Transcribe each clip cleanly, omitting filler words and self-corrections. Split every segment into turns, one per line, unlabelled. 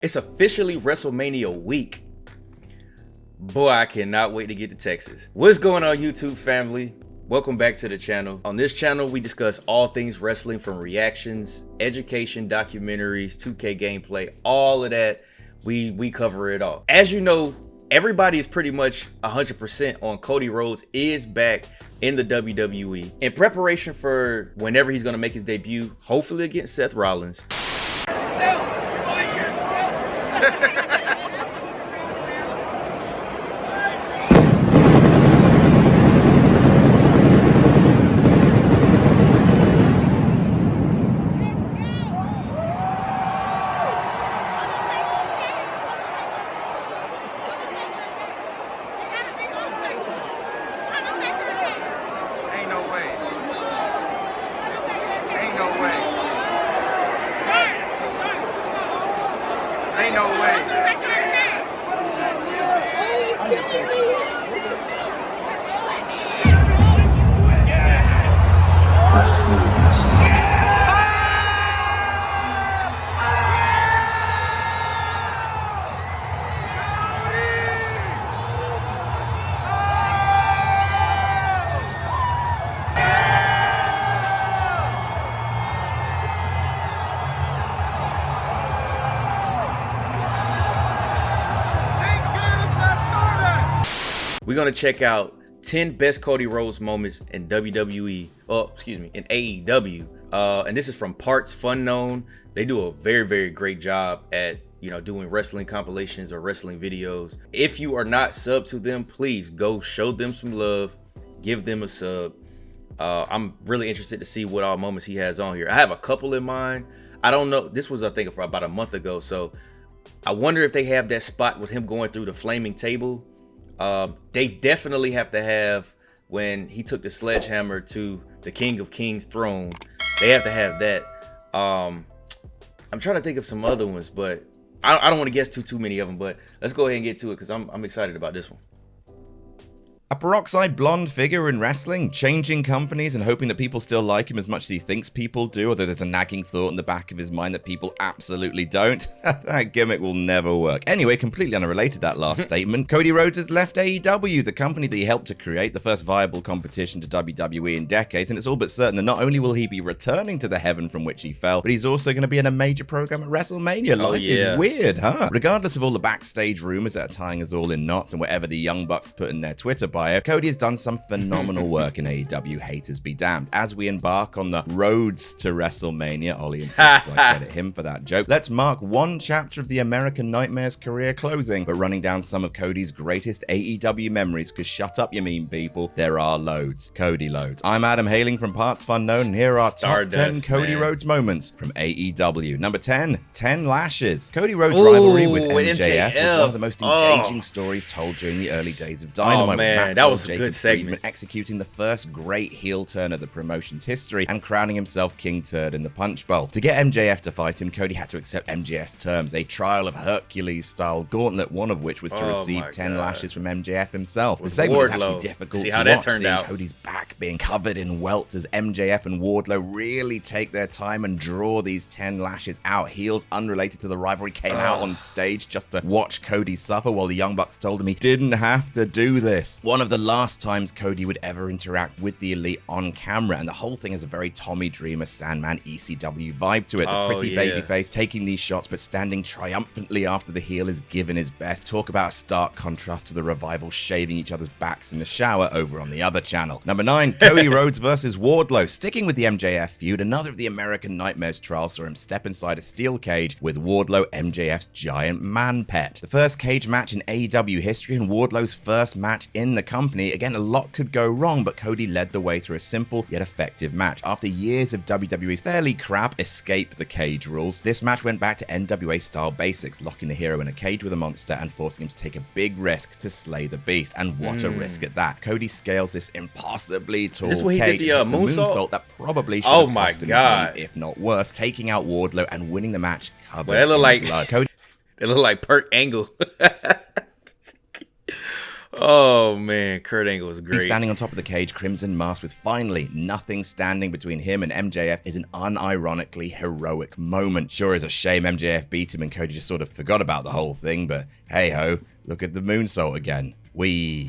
It's officially WrestleMania week. Boy, I cannot wait to get to Texas. What's going on, YouTube family? Welcome back to the channel. On this channel, we discuss all things wrestling, from reactions, education, documentaries, 2K gameplay, all of that. We cover it all. As you know, everybody is pretty much 100% on Cody Rhodes is back in the WWE in preparation for whenever he's going to make his debut, hopefully against Seth Rollins.
Ain't no way. Oh, he's killing me.
We're going to check out 10 best Cody Rhodes moments in WWE, in AEW. And this is from partsFUNknown. They do a very, very great job at, doing wrestling compilations or wrestling videos. If you are not subbed to them, please go show them some love. Give them a sub. I'm really interested to see what all moments he has on here. I have a couple in mind. I don't know. This was, I think, for about a month ago. So I wonder if they have that spot with him going through the flaming table. They definitely have to have when he took the sledgehammer to the King of Kings throne. They have to have that. I'm trying to think of some other ones, but I don't want to guess too many of them. But let's go ahead and get to it because I'm excited about this one.
A peroxide blonde figure in wrestling, changing companies and hoping that people still like him as much as he thinks people do, although there's a nagging thought in the back of his mind that people absolutely don't. That gimmick will never work. Anyway, completely unrelated to that last statement, Cody Rhodes has left AEW, the company that he helped to create, the first viable competition to WWE in decades, and it's all but certain that not only will he be returning to the heaven from which he fell, but he's also going to be in a major program at Wrestlemania. Life is weird, huh? Regardless of all the backstage rumors that are tying us all in knots and whatever the Young Bucks put in their Twitter bio, Cody has done some phenomenal work in AEW, haters be damned. As we embark on the roads to WrestleMania, Ollie insists I credit him for that joke, let's mark one chapter of the American Nightmare's career closing, but running down some of Cody's greatest AEW memories, because shut up you mean people, there are loads. Cody loads. I'm Adam, hailing from partsFUNknown, and here are top 10 Cody Rhodes moments from AEW. Number 10, 10 lashes. Cody Rhodes' rivalry with MJF was one of the most engaging stories told during the early days of Dynamite.
Man, that was a good segment.
Executing the first great heel turn of the promotion's history and crowning himself King Turd in the Punch Bowl. To get MJF to fight him, Cody had to accept MJF's terms, a trial of Hercules-style gauntlet, one of which was to receive 10 lashes from MJF himself. The segment was actually difficult to watch, seeing Cody's back being covered in welts as MJF and Wardlow really take their time and draw these 10 lashes out. Heels unrelated to the rivalry came out on stage just to watch Cody suffer, while the Young Bucks told him he didn't have to do this. One of the last times Cody would ever interact with the Elite on camera, and the whole thing has a very Tommy Dreamer, Sandman, ECW vibe to it. The pretty babyface taking these shots but standing triumphantly after the heel is given his best. Talk about a stark contrast to the Revival shaving each other's backs in the shower over on the other channel. Number 9, Cody Rhodes versus Wardlow. Sticking with the MJF feud, another of the American Nightmares trials saw him step inside a steel cage with Wardlow, MJF's giant man pet. The first cage match in AEW history and Wardlow's first match in the company. Again, a lot could go wrong, but Cody led the way through a simple yet effective match. After years of WWE's fairly crap escape the cage rules, this match went back to NWA style basics, locking the hero in a cage with a monster and forcing him to take a big risk to slay the beast. And what a risk at that. Cody scales this impossibly tall cage, and hits a moonsault that probably should have cost him his knees, if not worse, taking out Wardlow and winning the match covered in blood.
It looked like Perk Angle. Oh man, Kurt Angle was
He's
great.
standing on top of the cage, crimson mask, with finally nothing standing between him and MJF is an unironically heroic moment. Sure is a shame MJF beat him and Cody just sort of forgot about the whole thing, but hey ho, look at the moonsault again.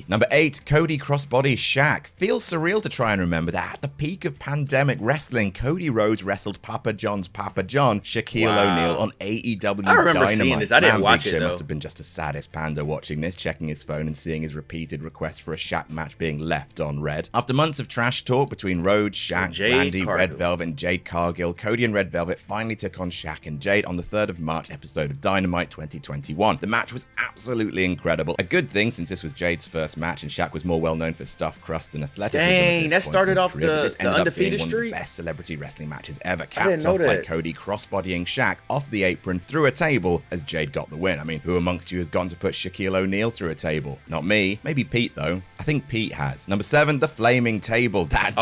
Number 8, Cody Crossbody Shaq. Feels surreal to try and remember that at the peak of pandemic wrestling, Cody Rhodes wrestled Papa John's Papa John, Shaquille O'Neal, on AEW
I remember
Dynamite.
seeing this. I didn't watch
Big
it,
Show
though.
must have been just a saddest panda watching this, checking his phone and seeing his repeated requests for a Shaq match being left on red. After months of trash talk between Rhodes, Shaq, Randy, Red Velvet, and Jade Cargill, Cody and Red Velvet finally took on Shaq and Jade on the 3rd of March episode of Dynamite 2021. The match was absolutely incredible. A good thing since this was Jade's first match and Shaq was more well known for stuffed crust and athleticism.
Dang, that started off
this
the
ended
undefeated
up being one of
streak.
the best celebrity wrestling matches ever, capped off by
that.
Cody crossbodying Shaq off the apron through a table as Jade got the win. I mean, who amongst you has gone to put Shaquille O'Neal through a table? Not me. Maybe Pete, though. I think Pete has. Number 7, the flaming table. That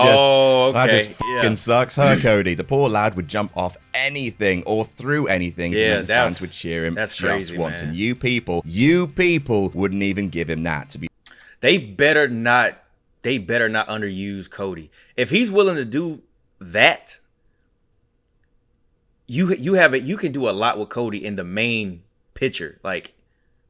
just fucking sucks, huh, Cody? The poor lad would jump off anything or through anything, and the fans would cheer him
that's
just
crazy,
once.
man.
And you people wouldn't even give him that. To be
They better not underuse Cody. If he's willing to do that, you have it. You can do a lot with Cody in the main picture, like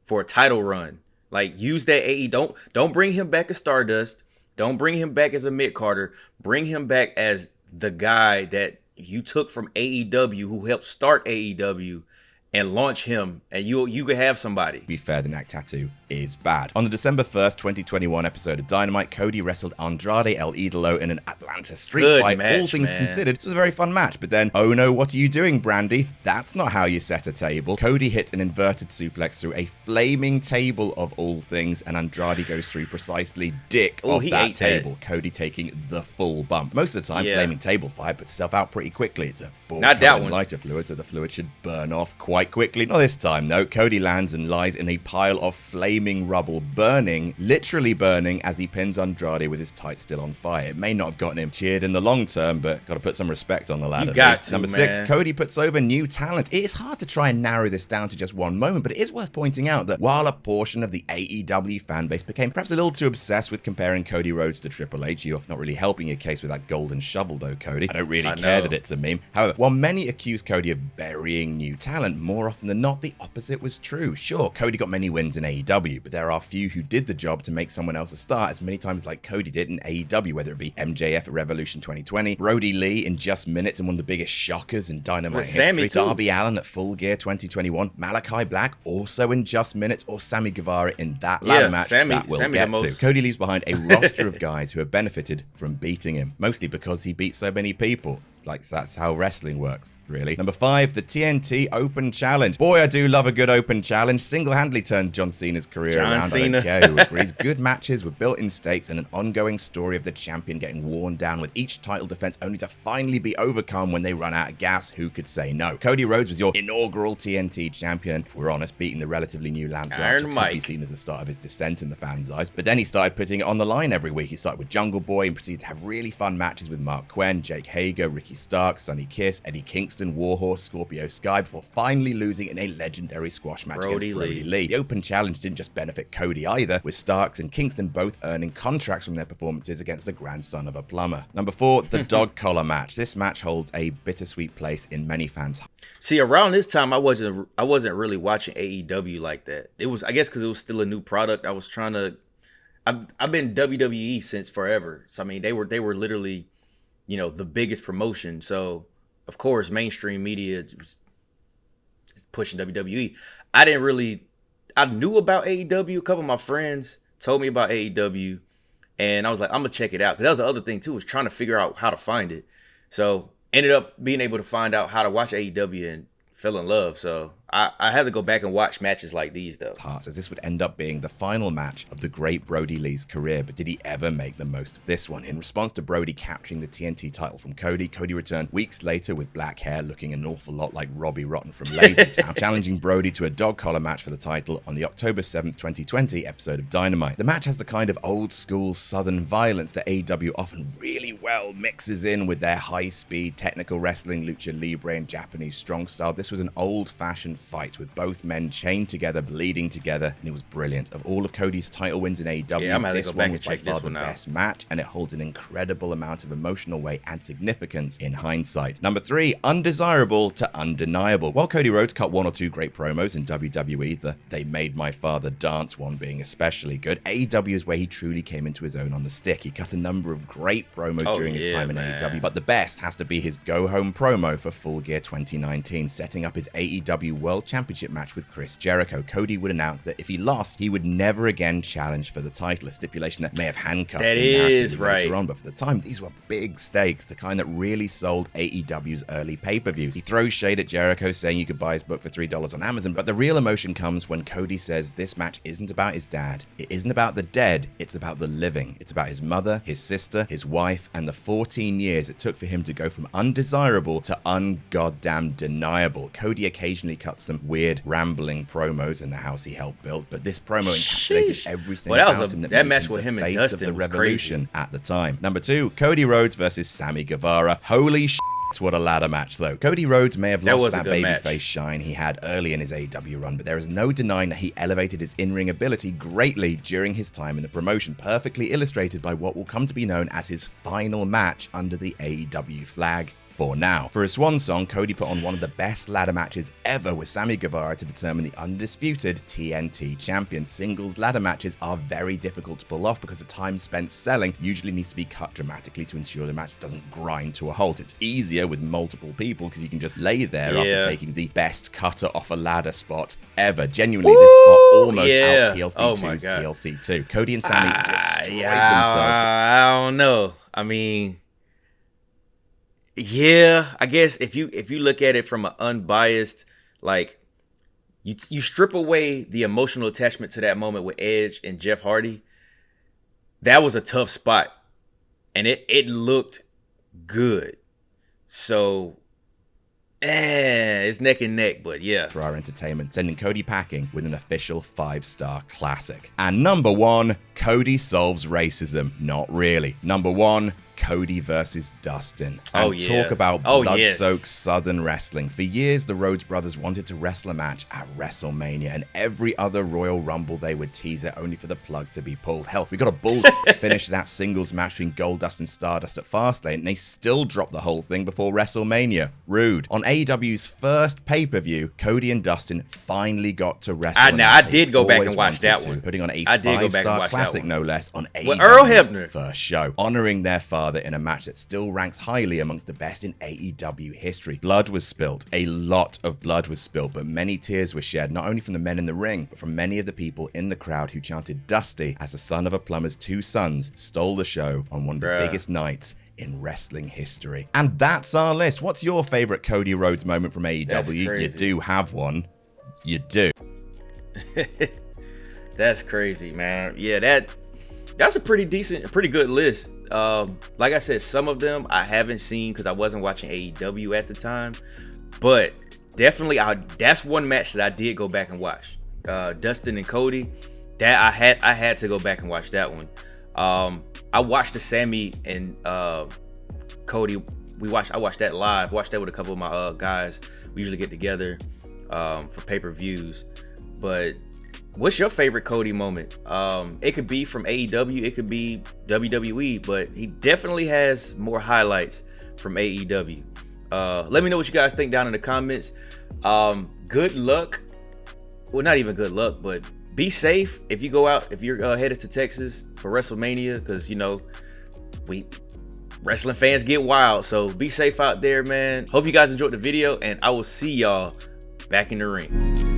for a title run. Like use that AE. Don't bring him back as Stardust. Don't bring him back as a mid-carder. Bring him back as the guy that you took from AEW, who helped start AEW, and launch him, and you could have somebody.
be fair, the neck tattoo is bad. On the December 1st, 2021 episode of Dynamite, Cody wrestled Andrade El Idolo in an Atlanta street
Good
fight.
match,
All things
man.
considered, it was a very fun match. But then, oh no, what are you doing, Brandy? That's not how you set a table. Cody hit an inverted suplex through a flaming table of all things, and Andrade goes through precisely dick of
he
that
ate
table.
that.
Cody taking the full bump. Most of the time, flaming table fire puts itself out pretty quickly. It's a ball
Not that one.
lighter fluid, so the fluid should burn off quite quickly. Not this time, though. Cody lands and lies in a pile of flaming rubble, burning, literally burning, as he pins Andrade with his tights still on fire. It may not have gotten him cheered in the long term, but got to put some respect on the lad.
You
at
got
least.
to,
Number 6,
man.
Cody puts over new talent. It is hard to try and narrow this down to just one moment, but it is worth pointing out that while a portion of the AEW fan base became perhaps a little too obsessed with comparing Cody Rhodes to Triple H, you're not really helping your case with that golden shovel, though, Cody. I don't really care that it's a meme. However, while many accuse Cody of burying new talent, more often than not, the opposite was true. Sure, Cody got many wins in AEW, but there are few who did the job to make someone else a star as many times like Cody did in AEW, whether it be MJF at Revolution 2020, Brody Lee in Just Minutes and one of the biggest shockers in Dynamite
Sami
history,
too.
Darby Allin at Full Gear 2021, Malachi Black also in Just Minutes, or Sami Guevara in that ladder match that we'll get to. Cody leaves behind a roster of guys who have benefited from beating him, mostly because he beat so many people. It's like that's how wrestling works, really. Number 5, the TNT Open Challenge. Boy, I do love a good open challenge. Single-handedly turned John Cena's career around. I don't care who agrees. Good matches with built-in stakes and an ongoing story of the champion getting worn down with each title defense only to finally be overcome when they run out of gas. Who could say no? Cody Rhodes was your inaugural TNT champion, and if we're honest, beating the relatively new Lance Archer could be seen as the start of his descent in the fans' eyes. But then he started putting it on the line every week. He started with Jungle Boy and proceeded to have really fun matches with Mark Quinn, Jake Hager, Ricky Starks, Sonny Kiss, Eddie Kingston, Warhorse, Scorpio Sky, before finally losing in a legendary squash match against Brody Lee. The Open Challenge didn't just benefit Cody either, with Starks and Kingston both earning contracts from their performances against the grandson of a plumber. Number 4, the dog collar match. This match holds a bittersweet place in many fans' hearts.
See, around this time, I wasn't really watching AEW like that. It was, I guess, because it was still a new product. I was trying to. I've been WWE since forever. So I mean, they were literally, the biggest promotion. So of course, mainstream media was pushing WWE. I knew about AEW. A couple of my friends told me about AEW, and I was like, I'm gonna check it out. Because that was the other thing too, was trying to figure out how to find it. So ended up being able to find out how to watch AEW and fell in love. So I had to go back and watch matches like these, though.
As this would end up being the final match of the great Brody Lee's career, but did he ever make the most of this one? In response to Brody capturing the TNT title from Cody, Cody returned weeks later with black hair, looking an awful lot like Robbie Rotten from Lazy Town, challenging Brody to a dog collar match for the title on the October 7th, 2020 episode of Dynamite. The match has the kind of old school southern violence that AEW often really well mixes in with their high speed technical wrestling, lucha libre, and Japanese strong style. This was an old fashioned fight with both men chained together, bleeding together, and it was brilliant. Of all of Cody's title wins in AEW, this one was by far the best match, and it holds an incredible amount of emotional weight and significance in hindsight. Number 3, Undesirable to Undeniable. While Cody Rhodes cut one or two great promos in WWE, the They Made My Father Dance one being especially good, AEW is where he truly came into his own on the stick. He cut a number of great promos during his time in AEW, but the best has to be his go-home promo for Full Gear 2019, setting up his AEW World Championship match with Chris Jericho. Cody would announce that if he lost, he would never again challenge for the title, a stipulation that may have handcuffed him later on, but for the time, these were big stakes, the kind that really sold AEW's early pay-per-views. He throws shade at Jericho, saying you could buy his book for $3 on Amazon, but the real emotion comes when Cody says this match isn't about his dad, it isn't about the dead, it's about the living. It's about his mother, his sister, his wife, and the 14 years it took for him to go from undesirable to ungoddamn deniable. Cody occasionally cuts some weird, rambling promos in the house he helped build, but this promo encapsulated everything about him that made him the face of the revolution at the time. Number 2, Cody Rhodes versus Sami Guevara. Holy shit. What a ladder match, though. Cody Rhodes may have lost that babyface shine he had early in his AEW run, but there is no denying that he elevated his in-ring ability greatly during his time in the promotion, perfectly illustrated by what will come to be known as his final match under the AEW flag. For now. For his swan song, Cody put on one of the best ladder matches ever with Sami Guevara to determine the undisputed TNT champion. Singles ladder matches are very difficult to pull off because the time spent selling usually needs to be cut dramatically to ensure the match doesn't grind to a halt. It's easier with multiple people because you can just lay there after taking the best cutter off a ladder spot ever. Genuinely, this spot almost out TLC2's TLC2. Cody and Sami destroyed themselves.
I don't know. I mean, yeah, I guess if you look at it from an unbiased, like you strip away the emotional attachment to that moment with Edge and Jeff Hardy, that was a tough spot, and it looked good. So, it's neck and neck, but yeah.
For our entertainment, sending Cody packing with an official 5-star classic. And number 1, Cody solves racism. Not really. Number 1, Cody versus Dustin. And talk about blood-soaked Southern wrestling. For years, the Rhodes brothers wanted to wrestle a match at Wrestlemania, and every other Royal Rumble they would tease it only for the plug to be pulled. Hell, we got a bull finish that singles match between Goldust and Stardust at Fastlane, and they still dropped the whole thing before WrestleMania. Rude. On AEW's first pay-per-view, Cody and Dustin finally got to wrestle.
Now, I did go back and watch that one.
Putting on a 5-star classic, no less, on
AEW's
first show, honoring their father in a match that still ranks highly amongst the best in AEW history. Blood was spilled. A lot of blood was spilled, but many tears were shed, not only from the men in the ring, but from many of the people in the crowd who chanted Dusty as the son of a plumber's 2 sons stole the show on one of the biggest nights in wrestling history. And that's our list. What's your favorite Cody Rhodes moment from AEW? You do have one. You do.
That's crazy, man. Yeah, that's a pretty good list. Like I said, some of them I haven't seen because I wasn't watching AEW at the time, but definitely that's one match that I did go back and watch. Dustin and Cody, that I had to go back and watch that one. I watched the Sami and Cody. I watched that live. Watched that with a couple of my guys. We usually get together for pay-per-views. But what's your favorite Cody moment? It could be from AEW, it could be WWE, but he definitely has more highlights from AEW. Let me know what you guys think down in the comments. Good luck. Well, not even good luck, but be safe if you go out, if you're headed to Texas for WrestleMania, because, you know, wrestling fans get wild. So be safe out there, man. Hope you guys enjoyed the video, and I will see y'all back in the ring.